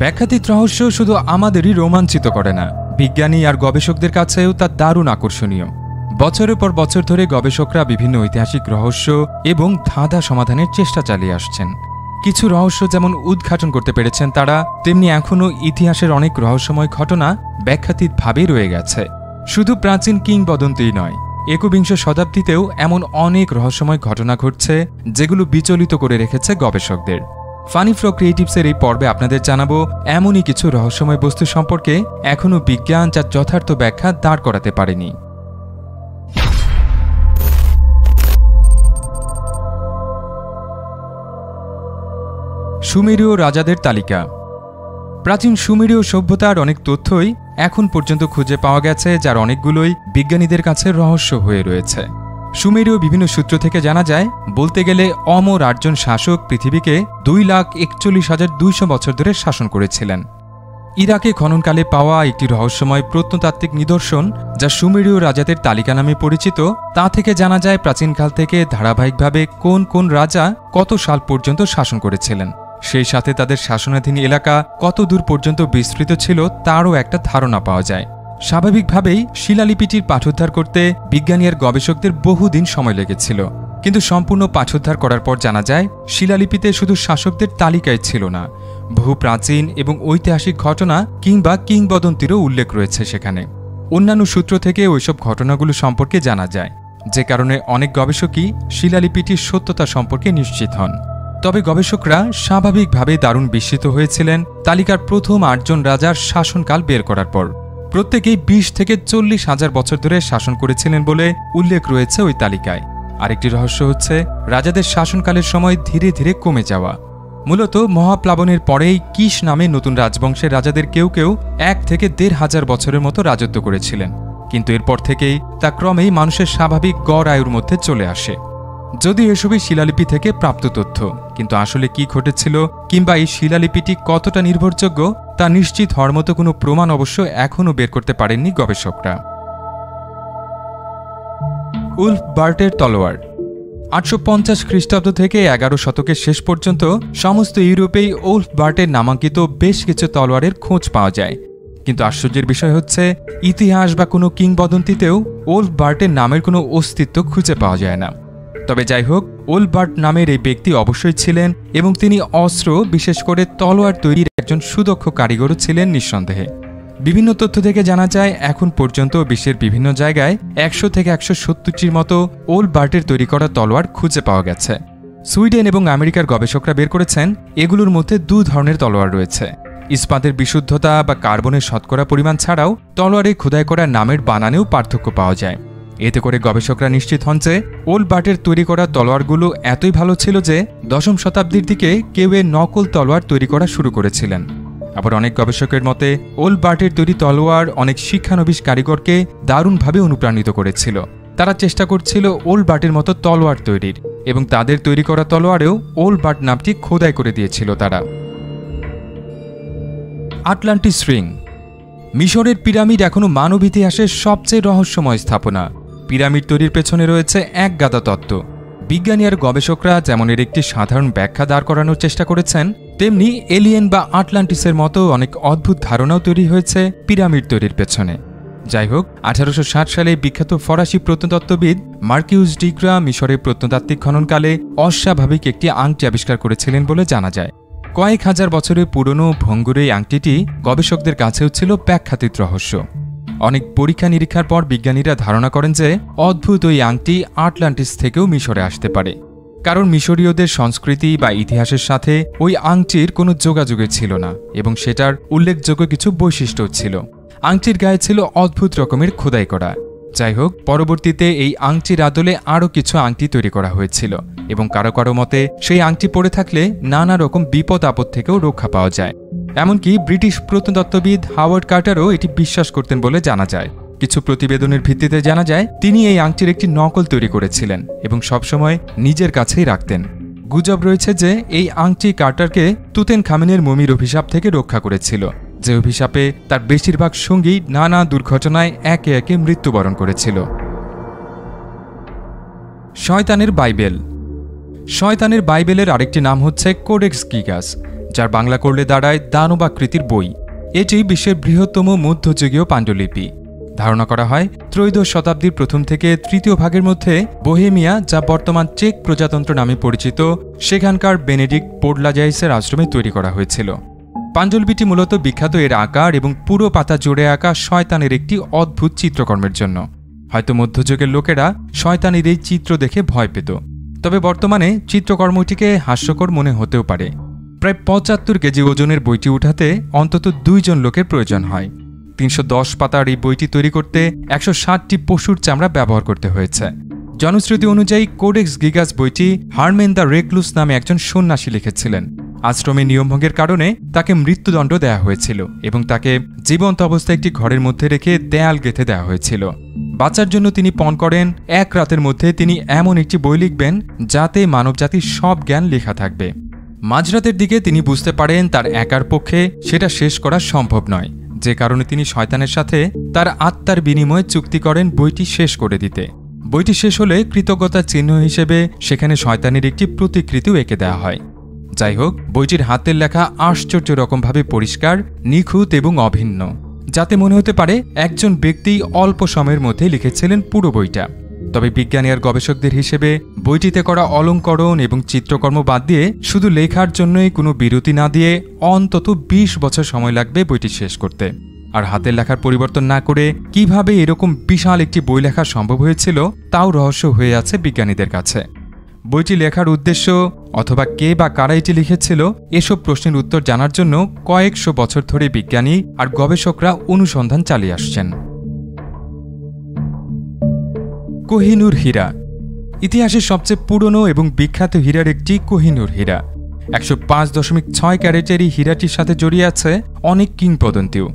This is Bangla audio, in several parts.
ব্যাখ্যাতীত রহস্য শুধু আমাদেরই রোমাঞ্চিত করে না, বিজ্ঞানী আর গবেষকদের কাছেও তা দারুণ আকর্ষণীয়। বছরের পর বছর ধরে গবেষকরা বিভিন্ন ঐতিহাসিক রহস্য এবং ধাঁধা সমাধানের চেষ্টা চালিয়ে আসছেন। কিছু রহস্য যেমন উদ্ঘাটন করতে পেরেছেন তারা, তেমনি এখনও ইতিহাসের অনেক রহস্যময় ঘটনা ব্যাখ্যাতীতভাবেই রয়ে গেছে। শুধু প্রাচীন কিংবদন্তিই নয়, একবিংশ শতাব্দীতেও এমন অনেক রহস্যময় ঘটনা ঘটছে যেগুলো বিচলিত করে রেখেছে গবেষকদের। ফানি ফ্লো ক্রিয়েটিভসের এই পর্বে আপনাদের জানাবো এমনই কিছু রহস্যময় বস্তু সম্পর্কে এখনও বিজ্ঞান যার যথার্থ ব্যাখ্যা দাঁড় করাতে পারেনি। সুমেরীয় রাজাদের তালিকা। প্রাচীন সুমেরীয় সভ্যতার অনেক তথ্যই এখন পর্যন্ত খুঁজে পাওয়া গেছে, যার অনেকগুলোই বিজ্ঞানীদের কাছে রহস্য হয়ে রয়েছে। সুমেরীয় বিভিন্ন সূত্র থেকে জানা যায়, বলতে গেলে অমর 8 জন শাসক পৃথিবীকে 2,41,200 বছর ধরে শাসন করেছিলেন। ইরাকে খননকালে পাওয়া একটি রহস্যময় প্রত্নতাত্ত্বিক নিদর্শন, যা সুমেরীয় রাজাদের তালিকা নামে পরিচিত, তা থেকে জানা যায় প্রাচীনকাল থেকে ধারাবাহিকভাবে কোন কোন রাজা কত সাল পর্যন্ত শাসন করেছিলেন। সেই সাথে তাদের শাসনাধীন এলাকা কত দূর পর্যন্ত বিস্তৃত ছিল তারও একটা ধারণা পাওয়া যায়। স্বাভাবিকভাবেই শিলালিপিটির পাঠোদ্ধার করতে বিজ্ঞানী আর গবেষকদের বহুদিন সময় লেগেছিল, কিন্তু সম্পূর্ণ পাঠোদ্ধার করার পর জানা যায় শিলালিপিতে শুধু শাসকদের তালিকায় ছিল না, বহু প্রাচীন এবং ঐতিহাসিক ঘটনা কিংবা কিংবদন্তিরও উল্লেখ রয়েছে সেখানে। অন্যান্য সূত্র থেকে ওইসব ঘটনাগুলো সম্পর্কে জানা যায়, যে কারণে অনেক গবেষকই শিলালিপিটির সত্যতা সম্পর্কে নিশ্চিত হন। তবে গবেষকরা স্বাভাবিকভাবে দারুণ বিস্মিত হয়েছিলেন তালিকার প্রথম 8 জন রাজার শাসনকাল বের করার পর। প্রত্যেকেই 20 থেকে 40 হাজার বছর ধরে শাসন করেছিলেন বলে উল্লেখ রয়েছে ওই তালিকায়। আরেকটি রহস্য হচ্ছে রাজাদের শাসনকালের সময় ধীরে ধীরে কমে যাওয়া। মূলত মহাপ্লাবনের পরেই কিশ নামে নতুন রাজবংশের রাজাদের কেউ কেউ 1 থেকে 1,500 বছরের মতো রাজত্ব করেছিলেন, কিন্তু এরপর থেকেই তা ক্রমেই মানুষের স্বাভাবিক গড় আয়ুর মধ্যে চলে আসে। যদিও এসবই শিলালিপি থেকে প্রাপ্ত তথ্য, কিন্তু আসলে কি ঘটেছিল কিংবা এই শিলালিপিটি কতটা নির্ভরযোগ্য তা নিশ্চিত হওয়ার মতো কোনো প্রমাণ অবশ্য এখনও বের করতে পারেননি গবেষকরা। উলফ বার্টের তলোয়ার। 850 খ্রিস্টাব্দ থেকে 11 শতকের শেষ পর্যন্ত সমস্ত ইউরোপেই উলফ বার্টের নামাঙ্কিত বেশ কিছু তলোয়ারের খোঁজ পাওয়া যায়, কিন্তু আশ্চর্যের বিষয় হচ্ছে ইতিহাস বা কোনো কিংবদন্তিতেও উলফ বার্টের নামের কোনো অস্তিত্ব খুঁজে পাওয়া যায় না। তবে যাই হোক, উলফ বার্ট নামের এই ব্যক্তি অবশ্যই ছিলেন এবং তিনি অস্ত্র, বিশেষ করে তলোয়ার তৈরির একজন সুদক্ষ কারিগরও ছিলেন নিঃসন্দেহে। বিভিন্ন তথ্য থেকে জানা যায় এখন পর্যন্ত বিশ্বের বিভিন্ন জায়গায় 100 থেকে 170টির মতো উলফ বার্টের তৈরি করা তলোয়ার খুঁজে পাওয়া গেছে। সুইডেন এবং আমেরিকার গবেষকরা বের করেছেন এগুলোর মধ্যে 2 ধরনের তলোয়ার রয়েছে। ইস্পাতের বিশুদ্ধতা বা কার্বনের শতকরা পরিমাণ ছাড়াও তলোয়ারে খোদাই করা নামের বানানেও পার্থক্য পাওয়া যায়। এতে করে গবেষকরা নিশ্চিত হন যে উলফ বার্টের তৈরি করা তলোয়ারগুলো এতই ভালো ছিল যে 10ম শতাব্দীর দিকে কেউ এর নকল তলোয়ার তৈরি করা শুরু করেছিলেন। আবার অনেক গবেষকের মতে উলফ বার্টের তৈরি তলোয়ার অনেক শিক্ষানবিশ কারিগরকে দারুণভাবে অনুপ্রাণিত করেছিল। তারা চেষ্টা করছিল উলফ বার্টের মতো তলোয়ার তৈরির, এবং তাদের তৈরি করা তলোয়ারেও উলফ বার্ট নামটি খোদাই করে দিয়েছিল তারা। Atlantis ring. মিশরের পিরামিড এখনও মানব ইতিহাসের সবচেয়ে রহস্যময় স্থাপনা। পিরামিড তৈরির পেছনে রয়েছে এক গাদা তত্ত্ব। বিজ্ঞানী আর গবেষকরা যেমন এর একটি সাধারণ ব্যাখ্যা দাঁড় করানোর চেষ্টা করেছেন, তেমনি এলিয়েন বা আটলান্টিসের মতো অনেক অদ্ভুত ধারণাও তৈরি হয়েছে পিরামিড তৈরির পেছনে। যাই হোক, 1860 সালে বিখ্যাত ফরাসি প্রত্নতত্ত্ববিদ মার্কিউস ডিগ্রা মিশরের প্রত্নতাত্ত্বিক খননকালে অস্বাভাবিক একটি আংটি আবিষ্কার করেছিলেন বলে জানা যায়। কয়েক হাজার বছরের পুরনো ভঙ্গুর এই আংটিটি গবেষকদের কাছেও ছিল ব্যাখ্যাতীত রহস্য। অনেক পরীক্ষা নিরীক্ষার পর বিজ্ঞানীরা ধারণা করেন যে অদ্ভুত ওই আংটি আটলান্টিস থেকেও মিশরে আসতে পারে, কারণ মিশরীয়দের সংস্কৃতি বা ইতিহাসের সাথে ওই আংটির কোনো যোগাযোগই ছিল না, এবং সেটার উল্লেখযোগ্য কিছু বৈশিষ্ট্য ছিল। আংটির গায়ে ছিল অদ্ভুত রকমের খোদাই করা। যাই হোক, পরবর্তীতে এই আংটির আদলে আরও কিছু আংটি তৈরি করা হয়েছিল, এবং কারো কারো মতে সেই আংটি পরে থাকলে নানা রকম বিপদ আপদ থেকেও রক্ষা পাওয়া যায়। এমনকি ব্রিটিশ প্রত্নতত্ত্ববিদ হাওয়ার্ড কার্টারও এটি বিশ্বাস করতেন বলে জানা যায়। কিছু প্রতিবেদনের ভিত্তিতে জানা যায় তিনি এই আংটির একটি নকল তৈরি করেছিলেন এবং সবসময় নিজের কাছেই রাখতেন। গুজব রয়েছে যে এই আংটি কার্টারকে তুতেনখামেনের মমির অভিশাপ থেকে রক্ষা করেছিল, যে অভিশাপে তার বেশিরভাগ সঙ্গী নানা দুর্ঘটনায় একে একে মৃত্যুবরণ করেছিল। শয়তানের বাইবেল। শয়তানের বাইবেলের আরেকটি নাম হচ্ছে কোডেক্স গিগাস, যার বাংলা করলে দাঁড়ায় দানবাকৃতির বই। এটি বিশ্বের বৃহত্তম মধ্যযুগীয় পাণ্ডুলিপি। ধারণা করা হয় ত্রয়োদশ শতাব্দীর প্রথম থেকে তৃতীয় ভাগের মধ্যে বোহেমিয়া, যা বর্তমান চেক প্রজাতন্ত্র নামে পরিচিত, সেখানকার বেনেডিক্ট পোডলাজাইসের আশ্রমে তৈরি করা হয়েছিল। পাণ্ডুলিপিটি মূলত বিখ্যাত এর আকার এবং পুরো পাতা জুড়ে আঁকা শয়তানের একটি অদ্ভুত চিত্রকর্মের জন্য। হয়তো মধ্যযুগের লোকেরা শয়তানের এই চিত্র দেখে ভয় পেত, তবে বর্তমানে চিত্রকর্মটিকে হাস্যকর মনে হতেও পারে। প্রায় ৭৫ কেজি ওজনের বইটি উঠাতে অন্তত 2 জন লোকের প্রয়োজন হয়। 310 পাতার এই বইটি তৈরি করতে 160টি পশুর চামড়া ব্যবহার করতে হয়েছে। জনশ্রুতি অনুযায়ী কোডেক্স গিগাস বইটি হারমেন দ্য রেকলুস নামে একজন সন্ন্যাসী লিখেছিলেন। আশ্রমে নিয়মভঙ্গের কারণে তাকে মৃত্যুদণ্ড দেয়া হয়েছিল এবং তাকে জীবন্ত অবস্থায় একটি ঘরের মধ্যে রেখে দেয়াল গেঁথে দেওয়া হয়েছিল। বাঁচার জন্য তিনি পণ করেন 1 রাতের মধ্যে তিনি এমন একটি বই লিখবেন যাতে মানবজাতির সব জ্ঞান লেখা থাকবে। মাঝরাতের দিকে তিনি বুঝতে পারেন তার একার পক্ষে সেটা শেষ করা সম্ভব নয়, যে কারণে তিনি শয়তানের সাথে তার আত্মার বিনিময়ে চুক্তি করেন বইটি শেষ করে দিতে। বইটি শেষ হলে কৃতজ্ঞতার চিহ্ন হিসেবে সেখানে শয়তানের একটি প্রতিকৃতিও এঁকে দেওয়া হয়। যাই হোক, বইটির হাতের লেখা আশ্চর্য রকমভাবে পরিষ্কার, নিখুঁত এবং অভিন্ন, যাতে মনে হতে পারে একজন ব্যক্তি অল্প সময়ের মধ্যে লিখেছিলেন পুরো বইটা। তবে বিজ্ঞানী আর গবেষকদের হিসেবে বইটিতে করা অলঙ্করণ এবং চিত্রকর্ম বাদ দিয়ে শুধু লেখার জন্যই কোনো বিরতি না দিয়ে অন্তত 20 বছর সময় লাগবে বইটি শেষ করতে। আর হাতের লেখার পরিবর্তন না করে কিভাবে এরকম বিশাল একটি বই লেখা সম্ভব হয়েছিল তাও রহস্য হয়ে আছে বিজ্ঞানীদের কাছে। বইটি লেখার উদ্দেশ্য অথবা কে বা কারা এটি লিখেছিল, এসব প্রশ্নের উত্তর জানার জন্য কয়েকশো বছর ধরে বিজ্ঞানী আর গবেষকরা অনুসন্ধান চালিয়ে আসছেন। কোহিনুর হীরা ইতিহাসের সবচেয়ে পুরনো এবং বিখ্যাত হীরার একটি কোহিনুর হীরা। 105.6 ক্যারেটের এই হীরাটির সাথে জড়িয়ে আছে অনেক কিংবদন্তিও।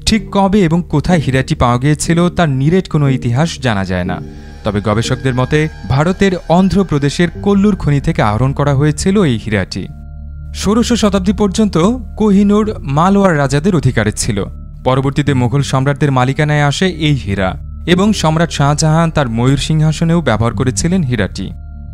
ঠিক কবে এবং কোথায় হীরাটি পাওয়া গিয়েছিল তার নিরেট কোনো ইতিহাস জানা যায় না। তবে গবেষকদের মতে ভারতের অন্ধ্রপ্রদেশের কোল্লুর খনি থেকে আহরণ করা হয়েছিল এই হীরাটি। 16শ শতাব্দী পর্যন্ত কোহিনুর মালওয়ার রাজাদের অধিকারে ছিল। পরবর্তীতে মুঘল সম্রাটদের মালিকানায় আসে এই হীরা এবং সম্রাট শাহজাহান তার ময়ূর সিংহাসনেও ব্যবহার করেছিলেন হীরাটি।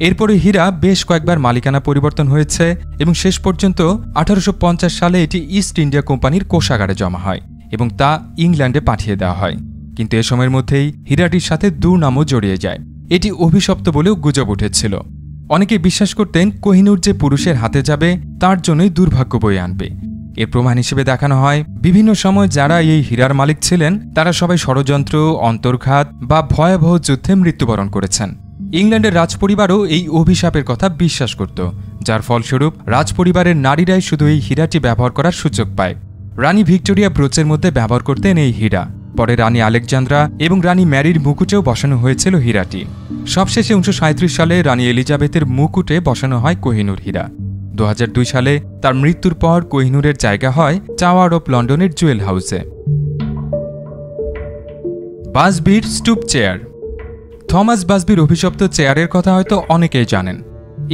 এরপরে হীরা বেশ কয়েকবার মালিকানা পরিবর্তন হয়েছে এবং শেষ পর্যন্ত 1850 সালে এটি ইস্ট ইন্ডিয়া কোম্পানির কোষাগারে জমা হয় এবং তা ইংল্যান্ডে পাঠিয়ে দেওয়া হয়। কিন্তু এ সময়ের মধ্যেই হীরাটির সাথে দুর্নামও জড়িয়ে যায়। এটি অভিশপ্ত বলেও গুজব উঠেছিল। অনেকে বিশ্বাস করতেন কোহিনুর যে পুরুষের হাতে যাবে তার জন্যই দুর্ভাগ্য বয়ে আনবে। এর প্রমাণ হিসেবে দেখানো হয় বিভিন্ন সময় যারা এই হীরার মালিক ছিলেন তারা সবাই ষড়যন্ত্র, অন্তর্ঘাত বা ভয়াবহ যুদ্ধে মৃত্যুবরণ করেছেন। ইংল্যান্ডের রাজপরিবারও এই অভিশাপের কথা বিশ্বাস করত, যার ফলস্বরূপ রাজপরিবারের নারীরাই শুধু এই হীরাটি ব্যবহার করার সুযোগ পায়। রানী ভিক্টোরিয়া ব্রোচের মধ্যে ব্যবহার করতেন এই হীরা। পরে রানী আলেকজান্দ্রা এবং রানী ম্যারির মুকুটেও বসানো হয়েছিল হীরাটি। সবশেষে 1937 সালে রানী এলিজাবেথের মুকুটে বসানো হয় কোহিনুর হীরা। 2002 সালে তার মৃত্যুর পর কোহিনুরের জায়গা হয় টাওয়ার অফ লন্ডনের জুয়েল হাউসে। বাসবির স্টুপ চেয়ার। থমাস বাসবির অভিশপ্ত চেয়ারের কথা হয়তো অনেকেই জানেন।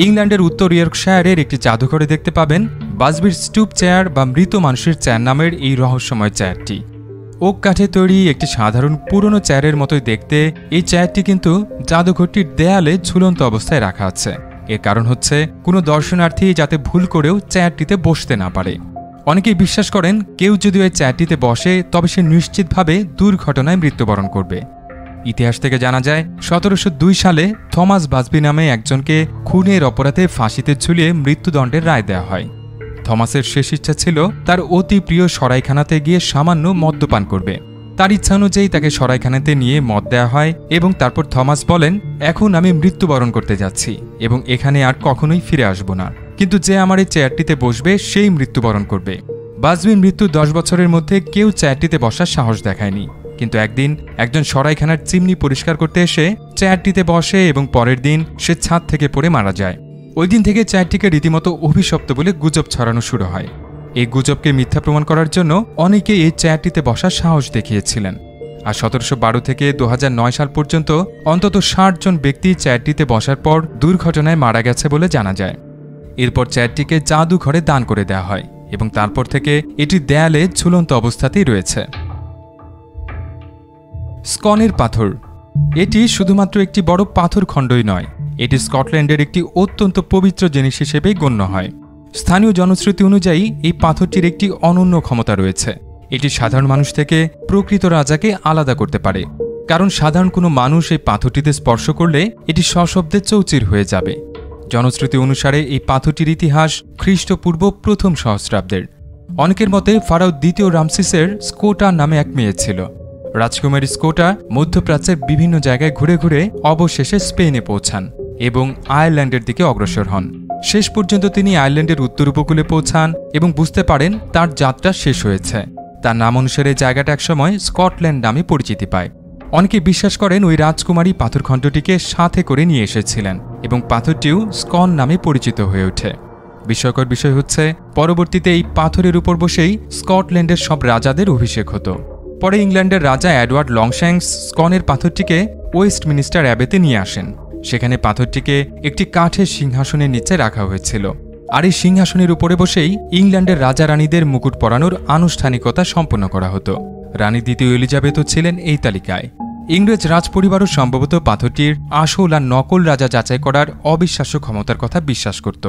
ইংল্যান্ডের উত্তর ইয়র্কশায়ারের একটি জাদুঘরে দেখতে পাবেন বাসবির স্টুপ চেয়ার বা মৃত মানুষের চেয়ার নামের এই রহস্যময় চেয়ারটি। ওক কাঠে তৈরি একটি সাধারণ পুরনো চেয়ারের মতোই দেখতে এই চেয়ারটি কিন্তু জাদুঘরটির দেয়ালে ঝুলন্ত অবস্থায় রাখা আছে। এর কারণ হচ্ছে কোনো দর্শনার্থী যাতে ভুল করেও চেয়ারটিতে বসতে না পারে। অনেকেই বিশ্বাস করেন কেউ যদি ওই চেয়ারটিতে বসে তবে সে নিশ্চিতভাবে দুর্ঘটনায় মৃত্যুবরণ করবে। ইতিহাস থেকে জানা যায় 1702 সালে থমাস বাসবি নামে একজনকে খুনের অপরাধে ফাঁসিতে ঝুলিয়ে মৃত্যুদণ্ডের রায় দেওয়া হয়। থমাসের শেষ ইচ্ছা ছিল তার অতি প্রিয় সরাইখানাতে গিয়ে সামান্য মদ্যপান করবে। তার ইচ্ছা অনুযায়ী তাকে সরাইখানাতে নিয়ে মদ দেওয়া হয় এবং তারপর থমাস বলেন, এখন আমি মৃত্যুবরণ করতে যাচ্ছি এবং এখানে আর কখনোই ফিরে আসব না, কিন্তু যে আমার এই চেয়ারটিতে বসবে সেই মৃত্যুবরণ করবে। বাসবির মৃত্যুর 10 বছরের মধ্যে কেউ চেয়ারটিতে বসার সাহস দেখায়নি, কিন্তু একদিন একজন সরাইখানার চিমনি পরিষ্কার করতে এসে চেয়ারটিতে বসে এবং পরের দিন সে ছাদ থেকে পড়ে মারা যায়। ওই দিন থেকে চেয়ারটিকে রীতিমতো অভিশপ্ত বলে গুজব ছড়ানো শুরু হয়। এই গুজবকে মিথ্যা প্রমাণ করার জন্য অনেকে এই চেয়ারটিতে বসার সাহস দেখিয়েছিলেন। আর 1712 থেকে 2009 সাল পর্যন্ত অন্তত 60 জন ব্যক্তি চেয়ারটিতে বসার পর দুর্ঘটনায় মারা গেছে বলে জানা যায়। এরপর চেয়ারটিকে জাদুঘরে দান করে দেওয়া হয় এবং তারপর থেকে এটি দেয়ালে ঝুলন্ত অবস্থাতেই রয়েছে। স্কনের পাথর। এটি শুধুমাত্র একটি বড় পাথর খণ্ডই নয়, এটি স্কটল্যান্ডের একটি অত্যন্ত পবিত্র জিনিস হিসেবেই গণ্য হয়। স্থানীয় জনশ্রুতি অনুযায়ী এই পাথরটির একটি অনন্য ক্ষমতা রয়েছে। এটি সাধারণ মানুষ থেকে প্রকৃত রাজাকে আলাদা করতে পারে, কারণ সাধারণ কোনো মানুষ এই পাথরটিতে স্পর্শ করলে এটি সশব্দে চৌচির হয়ে যাবে। জনশ্রুতি অনুসারে এই পাথরটির ইতিহাস খ্রিস্টপূর্ব প্রথম সহস্রাব্দের। অনেকের মতে ফারাও দ্বিতীয় রামসিসের স্কোটা নামে এক মেয়ে ছিল। রাজকুমারী স্কোটা মধ্যপ্রাচ্যের বিভিন্ন জায়গায় ঘুরে ঘুরে অবশেষে স্পেনে পৌঁছান এবং আয়ারল্যান্ডের দিকে অগ্রসর হন। শেষ পর্যন্ত তিনি আয়ারল্যান্ডের উত্তর উপকূলে পৌঁছান এবং বুঝতে পারেন তার যাত্রা শেষ হয়েছে। তার নাম অনুসারে জায়গাটা একসময় স্কটল্যান্ড নামে পরিচিতি পায়। অনেকে বিশ্বাস করেন ওই রাজকুমারী পাথরখণ্ডটিকে সাথে করে নিয়ে এসেছিলেন এবং পাথরটিও স্কন নামে পরিচিত হয়ে ওঠে। বিস্ময়কর বিষয় হচ্ছে, পরবর্তীতে এই পাথরের উপর বসেই স্কটল্যান্ডের সব রাজাদের অভিষেক হতো। পরে ইংল্যান্ডের রাজা এডওয়ার্ড লংশ্যাঙ্কস স্কনের পাথরটিকে ওয়েস্টমিনিস্টার অ্যাবেতে নিয়ে আসেন। সেখানে পাথরটিকে একটি কাঠের সিংহাসনের নিচে রাখা হয়েছিল, আর এই সিংহাসনের উপরে বসেই ইংল্যান্ডের রাজা রানীদের মুকুট পরানোর আনুষ্ঠানিকতা সম্পন্ন করা হতো। রানী দ্বিতীয় এলিজাবেথও ছিলেন এই তালিকায়। ইংরেজ রাজপরিবারও সম্ভবত পাথরটির আসল আর নকল রাজা যাচাই করার অবিশ্বাস্য ক্ষমতার কথা বিশ্বাস করত।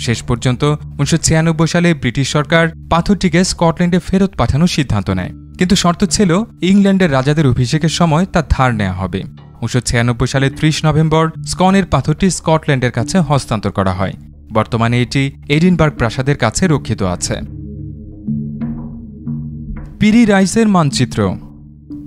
শেষ পর্যন্ত 1996 সালে ব্রিটিশ সরকার পাথরটিকে স্কটল্যান্ডে ফেরত পাঠানোর সিদ্ধান্ত নেয়, কিন্তু শর্ত ছিল ইংল্যান্ডের রাজাদের অভিষেকের সময় তা ধার নেওয়া হবে। 1996 সালের 30 নভেম্বর স্কনের পাথরটি স্কটল্যান্ডের কাছে হস্তান্তর করা হয়। বর্তমানে এটি এডিনবার্গ প্রাসাদের কাছে রক্ষিত আছে। পিরি রাইসের মানচিত্র।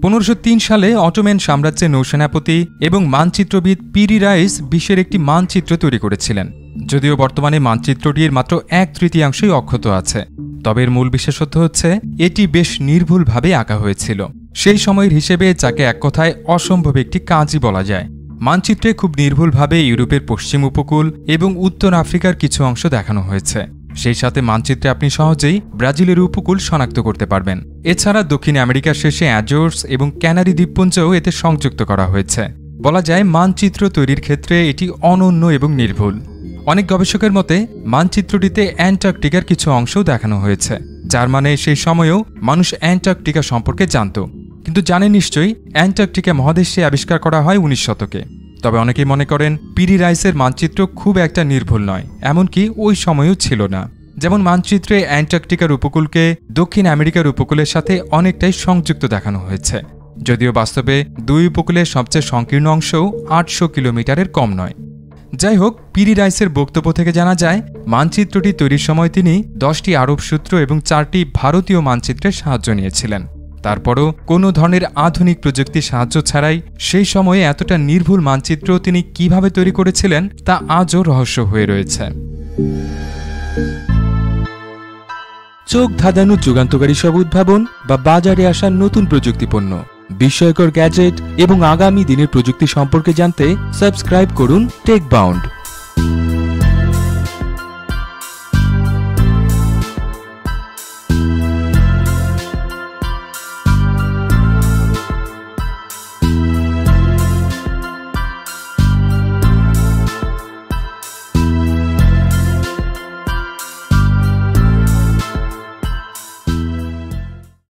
1503 সালে অটোম্যান সাম্রাজ্যের নৌসেনাপতি এবং মানচিত্রবিদ পিরি রাইস বিশ্বের একটি মানচিত্র তৈরি করেছিলেন। যদিও বর্তমানে মানচিত্রটির মাত্র 1/3 অক্ষত আছে, তবে এর মূল বিশেষত্ব হচ্ছে এটি বেশ নির্ভুলভাবে আঁকা হয়েছিল। সেই সময়ের হিসেবে যাকে এক কথায় অসম্ভব একটি কাজই বলা যায়। মানচিত্রে খুব নির্ভুলভাবে ইউরোপের পশ্চিম উপকূল এবং উত্তর আফ্রিকার কিছু অংশ দেখানো হয়েছে। সেই সাথে মানচিত্রে আপনি সহজেই ব্রাজিলের উপকূল শনাক্ত করতে পারবেন। এছাড়া দক্ষিণ আমেরিকার শেষে অ্যাজোর্স এবং ক্যানারি দ্বীপপুঞ্জও এতে সংযুক্ত করা হয়েছে। বলা যায় মানচিত্র তৈরির ক্ষেত্রে এটি অনন্য এবং নির্ভুল। অনেক গবেষকের মতে মানচিত্রটিতে অ্যান্টার্কটিকার কিছু অংশও দেখানো হয়েছে, যার মানে সেই সময়েও মানুষ অ্যান্টার্কটিকা সম্পর্কে জানত। কিন্তু জানেন নিশ্চয়ই অ্যান্টার্কটিকা মহাদেশে আবিষ্কার করা হয় 19 শতকে। তবে অনেকেই মনে করেন পিরি রাইসের মানচিত্র খুব একটা নির্ভুল নয়, এমনকি ওই সময়ও ছিল না। যেমন মানচিত্রে অ্যান্টার্কটিকার উপকূলকে দক্ষিণ আমেরিকার উপকূলের সাথে অনেকটাই সংযুক্ত দেখানো হয়েছে, যদিও বাস্তবে দুই উপকূলের সবচেয়ে সংকীর্ণ অংশও 800 কিলোমিটারের কম নয়। যাই হোক, পিরি রাইসের বক্তব্য থেকে জানা যায় মানচিত্রটি তৈরির সময় তিনি 10টি আরব সূত্র এবং 4টি ভারতীয় মানচিত্রের সাহায্য নিয়েছিলেন। তারপরও কোনো ধরনের আধুনিক প্রযুক্তির সাহায্য ছাড়াই সেই সময়ে এতটা নির্ভুল মানচিত্র তিনি কিভাবে তৈরি করেছিলেন তা আজও রহস্য হয়ে রয়েছে। চোখ ধাঁধানো যুগান্তকারী সব উদ্ভাবন বা বাজারে আসা নতুন প্রযুক্তিপণ্য, বিস্ময়কর গ্যাজেট এবং আগামী দিনের প্রযুক্তি সম্পর্কে জানতে সাবস্ক্রাইব করুন টেকবাউন্ড।